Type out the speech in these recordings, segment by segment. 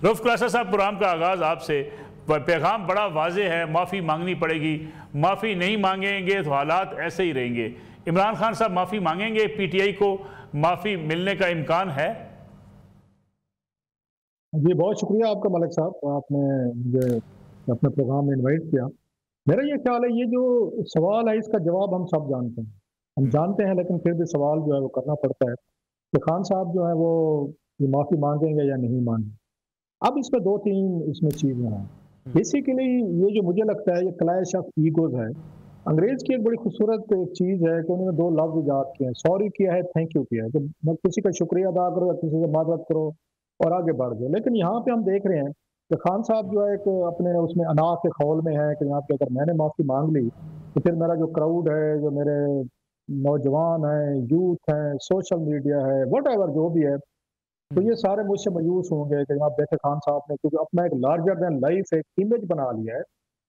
रऊफ क्लासा साहब, प्रोग्राम का आगाज़ आपसे, पैगाम बड़ा वाज़ेह है, माफ़ी मांगनी पड़ेगी, माफ़ी नहीं मांगेंगे तो हालात ऐसे ही रहेंगे। इमरान खान साहब माफ़ी मांगेंगे, पीटीआई को माफ़ी मिलने का इम्कान है? जी, बहुत शुक्रिया आपका मलिक साहब, आपने मुझे अपने प्रोग्राम में इनवाइट किया। मेरा ये ख्याल है, ये जो सवाल है इसका जवाब हम सब जानते हैं। हम जानते हैं, लेकिन फिर भी सवाल जो है वो करना पड़ता है कि खान साहब जो है वो ये माफ़ी मांगेंगे या नहीं मांगेंगे। अब इसमें दो तीन इसमें चीज़ें हैं। बेसिकली ये जो मुझे लगता है ये क्लैश ऑफ ईगोज है। अंग्रेज की एक बड़ी खूबसूरत एक चीज़ है कि उन्होंने दो लफ्ज इजाद किए हैं, सॉरी किया है, थैंक यू किया है। जब मैं किसी का शुक्रिया अदा करो या किसी से माजरत करो और आगे बढ़ जाओ। लेकिन यहाँ पे हम देख रहे हैं कि खान साहब जो है एक अपने उसमें अना के खौल में है कि यहाँ पे अगर मैंने माफ़ी मांग ली तो फिर मेरा जो क्राउड है, जो मेरे नौजवान हैं, यूथ हैं, सोशल मीडिया है, वट एवर जो भी है, तो ये सारे मुझसे मायूस होंगे कि आप देखें खान साहब ने क्योंकि अपना एक लार्जर देन लाइफ एक इमेज बना लिया है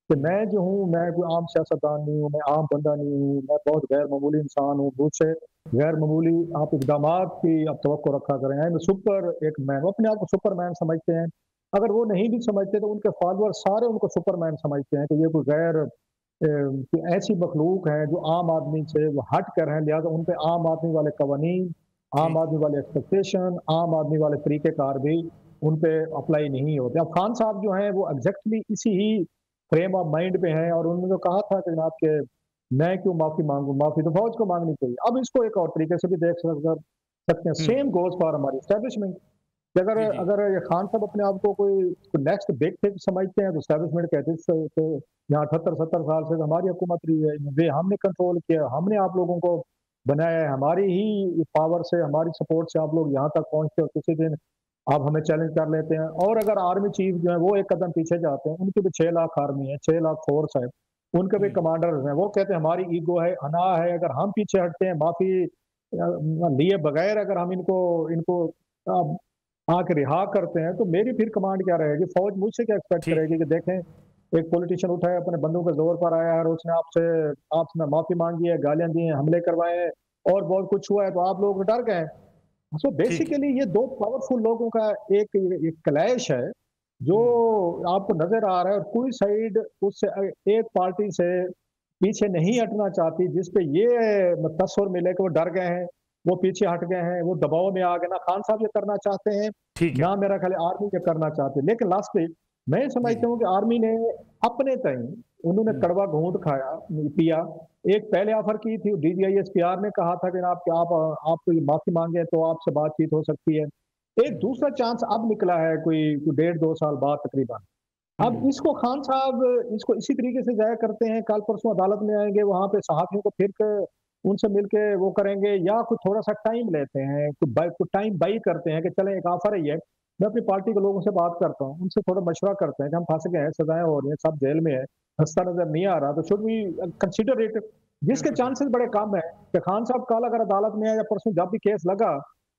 कि मैं जो हूँ, मैं कोई आम सियासतदान नहीं हूँ, मैं आम बंदा नहीं हूँ, मैं बहुत गैर मामूली इंसान हूँ, मुझसे गैर मामूली आप इकदाम की आप तवक्को रखा करें। आई एम सुपर एक मैन, वो अपने आप को सुपरमैन समझते हैं। अगर वो नहीं भी समझते तो उनके फॉलोअर सारे उनको सुपरमैन समझते हैं कि ये कोई गैर कि ऐसी मखलूक है जो आम आदमी से वो हट कर हैं, लिहाजा उन पे आम आदमी वाले कवानीन, आम आदमी वाले एक्सपेक्टेशन, आम आदमी वाले तरीक़ेकार भी उन पे अप्लाई नहीं होते। अब खान साहब जो हैं वो एग्जैक्टली इसी ही फ्रेम ऑफ माइंड पे हैं और उन्होंने जो कहा था कि जनाब के मैं क्यों माफ़ी मांगू, माफ़ी तो फौज को मांगनी चाहिए। अब इसको एक और तरीके से भी देख सकते हैं, सेम गोज फॉर हमारी स्टैब्लिशमेंट। कि अगर जी जी अगर ये खान साहब अपने आप को कोई नेक्स्ट बिग थिंग समझते हैं तो स्टैब्लिशमेंट कहते हैं कि यहाँ 78-70 साल से हमारी हुकूमत रही है, वे हमने कंट्रोल किया, हमने आप लोगों को बनाया है, हमारी ही पावर से, हमारी सपोर्ट से आप लोग यहाँ तक पहुँचते हो, किसी दिन आप हमें चैलेंज कर लेते हैं। और अगर आर्मी चीफ जो है वो एक कदम पीछे जाते हैं, उनकी भी 6 लाख आर्मी है, 6 लाख फोर्स है, उनके भी कमांडर्स हैं, वो कहते हैं हमारी ईगो है, अना है, अगर हम पीछे हटते हैं माफी लिए बगैर अगर हम इनको इनको आके रिहा करते हैं तो मेरी फिर कमांड क्या रहेगी? फौज मुझसे क्या एक्सपेक्ट ठीक। करेगी कि देखें एक पॉलिटिशियन उठा है, अपने बंदों के जोर पर आया है और उसने आपसे माफी मांगी है, गालियां दी हैं, हमले करवाए हैं और बहुत कुछ हुआ है तो आप लोग डर गए। सो ठीक है। बेसिकली ये दो पावरफुल लोगों का एक क्लैश है जो आपको नजर आ रहा है और कोई साइड उससे एक पार्टी से पीछे नहीं हटना चाहती जिसपे ये तस्वर मिले कि वो डर गए हैं, वो पीछे हट गए हैं, वो दबाव में आ गए। ना खान साहब ये करना चाहते हैं, ठीक है। ना मेरा ख्याल आर्मी ये करना चाहती है। लेकिन लास्टली मैं जी समझता जी हूँ कि आर्मी ने अपने तय उन्होंने कड़वा घूंट खाया पिया। एक पहले ऑफर की थी, DGISPR ने कहा था कि आप कोई माफी मांगे तो आपसे बातचीत हो सकती है। एक दूसरा चांस अब निकला है कोई 1.5-2 साल बाद तकरीबन। अब इसको खान साहब इसको इसी तरीके से जाया करते हैं, कल परसों अदालत में आएंगे, वहां पे सहाफियों को उनसे मिलके वो करेंगे या कुछ थोड़ा सा टाइम लेते हैं, कुछ टाइम बाई करते हैं कि चले एक ऑफर ही है, मैं अपनी पार्टी के लोगों से बात करता हूँ, उनसे थोड़ा मशवरा करते हैं कि हम फंस गए हैं, सजाएं हो रही हैं, सब जेल में है, हंसता नजर नहीं आ रहा, तो शुड वी कंसिडर इट। जिसके बिल्कुल ठीक। चांसेस बड़े कम है कि खान साहब कल अगर अदालत में आया या परसों जब भी केस लगा,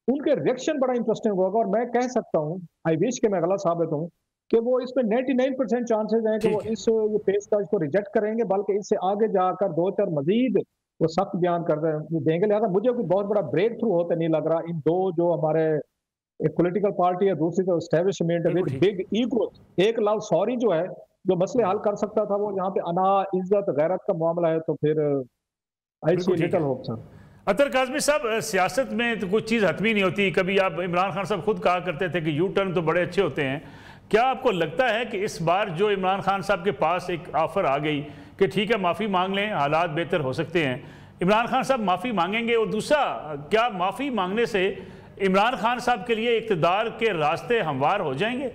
उनके रिएक्शन बड़ा इंटरेस्टिंग होगा और मैं कह सकता हूँ, आई विश कि मैं गलत साबित हूँ, कि वो इसमें 99% चांसेस हैं कि वो ठीक है। इस ये पेशकश को रिजेक्ट करेंगे, बल्कि इससे आगे जाकर 2-4 मजीद वो सख्त बयान कर देंगे। लिहाजा मुझे कोई बहुत बड़ा ब्रेक थ्रू होता नहीं लग रहा इन दो जो हमारे एक पॉलिटिकल पार्टी है, दूसरी तो एस्टेब्लिशमेंट बिल्कुल विद ठीक। Big ego. एक लव सॉरी जो है जो मसले हल कर सकता था, वो यहाँ पे अना इज्जत गैरत का मामला है, तो फिर आई सी बिल्कुल ठीक लिटिल है। Hope sir. अतर काज़मी साहब, सियासत में तो कुछ चीज़ हतमी नहीं होती। कभी आप इमरान खान साहब खुद कहा करते थे कि यू टर्न तो बड़े अच्छे होते हैं। क्या आपको लगता है कि इस बार जो इमरान खान साहब के पास एक ऑफ़र आ गई कि ठीक है माफ़ी मांग लें, हालात बेहतर हो सकते हैं, इमरान खान साहब माफ़ी मांगेंगे? और दूसरा, क्या माफ़ी मांगने से इमरान खान साहब के लिए इक़्तिदार के रास्ते हमवार हो जाएंगे?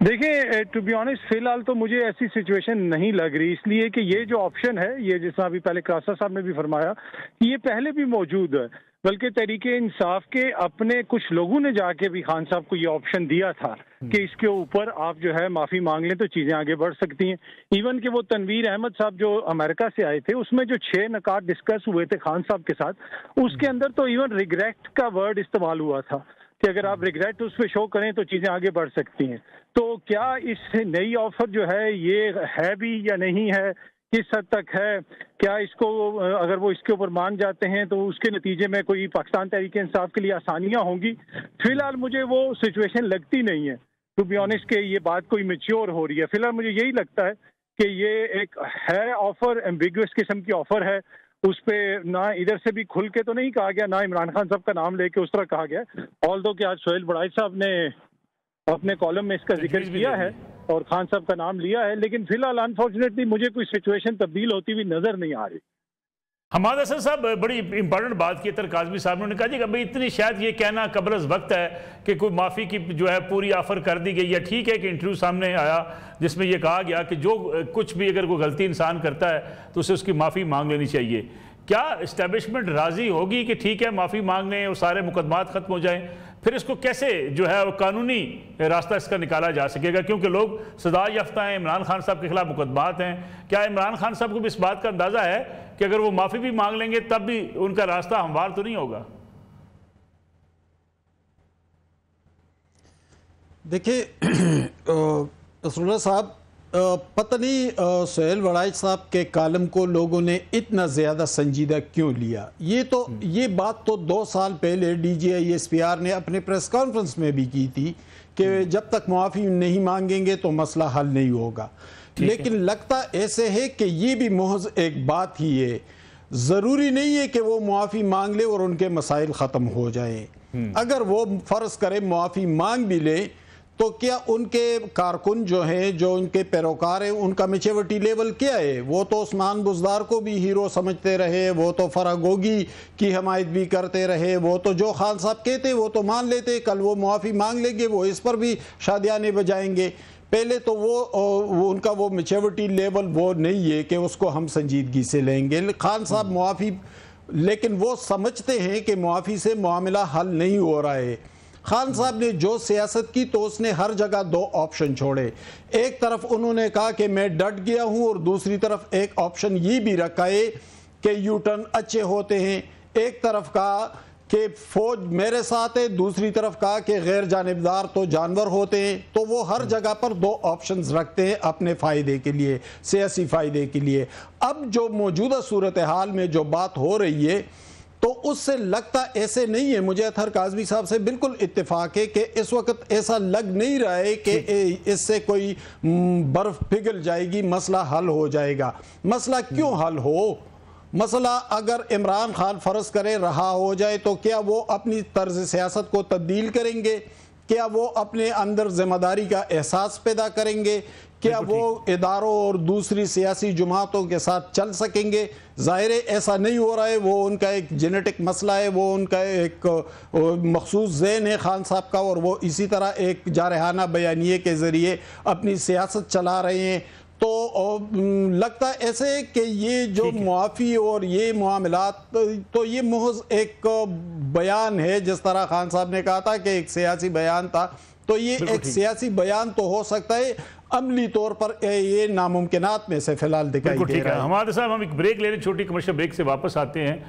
देखिए, टू बी ऑनेस्ट फिलहाल तो मुझे ऐसी सिचुएशन नहीं लग रही, इसलिए कि ये जो ऑप्शन है, ये जैसा अभी पहले क्लासा साहब ने भी फरमाया कि ये पहले भी मौजूद है, बल्कि तहरीके इंसाफ के अपने कुछ लोगों ने जाके भी खान साहब को ये ऑप्शन दिया था कि इसके ऊपर आप जो है माफ़ी मांग लें तो चीज़ें आगे बढ़ सकती हैं। इवन कि वो तनवीर अहमद साहब जो अमेरिका से आए थे, उसमें जो 6 नकात डिस्कस हुए थे खान साहब के साथ, उसके अंदर तो इवन रिग्रेट का वर्ड इस्तेमाल हुआ था कि अगर आप रिग्रेट उस पर शो करें तो चीज़ें आगे बढ़ सकती हैं। तो क्या इस नई ऑफर जो है ये है भी या नहीं है, किस हद तक है, क्या इसको अगर वो इसके ऊपर मान जाते हैं तो उसके नतीजे में कोई पाकिस्तान तहरीक इंसाफ के लिए आसानियां होंगी? फिलहाल मुझे वो सिचुएशन लगती नहीं है। टू बी ऑनेस्ट कि ये बात कोई मैच्योर हो रही है। फिलहाल मुझे यही लगता है कि ये एक है ऑफर, एम्बिगुअस किस्म की ऑफर है, उस पे ना इधर से भी खुल के तो नहीं कहा गया, ना इमरान खान साहब का नाम लेके उस तरह कहा गया। ऑल्दो कि आज सोहेल बड़ाई साहब ने अपने कॉलम में इसका जिक्र किया है और खान साहब का नाम लिया है, लेकिन फिलहाल अनफॉर्चुनेटली मुझे कोई सिचुएशन तब्दील होती हुई नजर नहीं आ रही। हमाद हसन साहब बड़ी इंपॉर्टेंट बात की तर काज़मी साहब ने कहा जी कि भाई इतनी शायद ये कहना कब्रस वक्त है कि कोई माफ़ी की जो है पूरी ऑफ़र कर दी गई है। ठीक है कि इंटरव्यू सामने आया जिसमें ये कहा गया कि जो कुछ भी अगर कोई गलती इंसान करता है तो उसे उसकी माफ़ी मांग लेनी चाहिए। क्या इस्टेब्लिशमेंट राज़ी होगी कि ठीक है माफ़ी मांग लें और सारे मुकदमात ख़त्म हो जाएं? फिर इसको कैसे जो है वो कानूनी रास्ता इसका निकाला जा सकेगा, क्योंकि लोग सजा याफ्ता हैं, इमरान खान साहब के खिलाफ मुकदमात हैं। क्या इमरान खान साहब को भी इस बात का अंदाज़ा है कि अगर वो माफ़ी भी मांग लेंगे तब भी उनका रास्ता हमवार तो नहीं होगा? देखिए नसरुल्लाह साहब, पता नहीं सोहेल बड़ाई साहब के कालम को लोगों ने इतना ज़्यादा संजीदा क्यों लिया। ये बात तो 2 साल पहले DGI SPR ने अपने प्रेस कॉन्फ्रेंस में भी की थी कि जब तक मुआफ़ी नहीं मांगेंगे तो मसला हल नहीं होगा। लेकिन लगता ऐसे है कि ये भी महज एक बात ही है, ज़रूरी नहीं है कि वो मुआफ़ी मांग ले और उनके मसाइल ख़त्म हो जाएं। अगर वो फ़र्ज़ करें मुआफ़ी मांग भी ले तो क्या उनके कारकुन जो हैं, जो उनके पैरोकार हैं, उनका मैच्योरिटी लेवल क्या है? वो तो उस्मान बुज़दार को भी हीरो समझते रहे, वो तो फरागोगी की हमायत भी करते रहे, वो तो जो खान साहब कहते वो तो मान लेते, कल वो मुआफ़ी मांग लेंगे, वो इस पर भी शादियाने बजाएंगे। पहले तो वो उनका वो मैच्योरिटी लेवल वो नहीं है कि उसको हम संजीदगी से लेंगे। खान साहब मुआफ़ी, लेकिन वो समझते हैं कि मुआफ़ी से मामला हल नहीं हो रहा है। खान साहब ने जो सियासत की तो उसने हर जगह 2 ऑप्शन छोड़े। एक तरफ उन्होंने कहा कि मैं डट गया हूं और दूसरी तरफ एक ऑप्शन ये भी रखा है कि यू टर्न अच्छे होते हैं। एक तरफ कहा कि फौज मेरे साथ है, दूसरी तरफ कहा कि गैर जानिबदार तो जानवर होते हैं। तो वो हर जगह पर 2 ऑप्शंस रखते हैं अपने फ़ायदे के लिए, सियासी फ़ायदे के लिए। अब जो मौजूदा सूरत हाल में जो बात हो रही है तो उससे लगता ऐसे नहीं है। मुझे अतहर काज़मी साहब से बिल्कुल इत्तेफाक है कि इस वक्त ऐसा लग नहीं रहा है कि इससे कोई बर्फ पिघल जाएगी, मसला हल हो जाएगा। मसला क्यों हल हो? मसला अगर इमरान खान फ़र्ज़ करे रहा हो जाए तो क्या वो अपनी तर्ज सियासत को तब्दील करेंगे? क्या वो अपने अंदर ज़िम्मेदारी का एहसास पैदा करेंगे? क्या वो इदारों और दूसरी सियासी जमातों के साथ चल सकेंगे? ज़ाहिर है ऐसा नहीं हो रहा है। वो उनका एक जेनेटिक मसला है, वो उनका एक मखसूस ज़हन है खान साहब का, और वो इसी तरह एक जारहाना बयानिए के ज़रिए अपनी सियासत चला रहे हैं। तो लगता है ऐसे कि ये जो मुआफ़ी और ये मामलात तो ये महज एक बयान है। जिस तरह खान साहब ने कहा था कि एक सियासी बयान था, तो ये एक सियासी बयान तो हो सकता है, अमली तौर पर ये नामुमकिनात में से फिलहाल दिखाई दे रहा है। हमारे साहब हम एक ब्रेक ले रहे हैं, छोटी कमर्शियल ब्रेक से वापस आते हैं।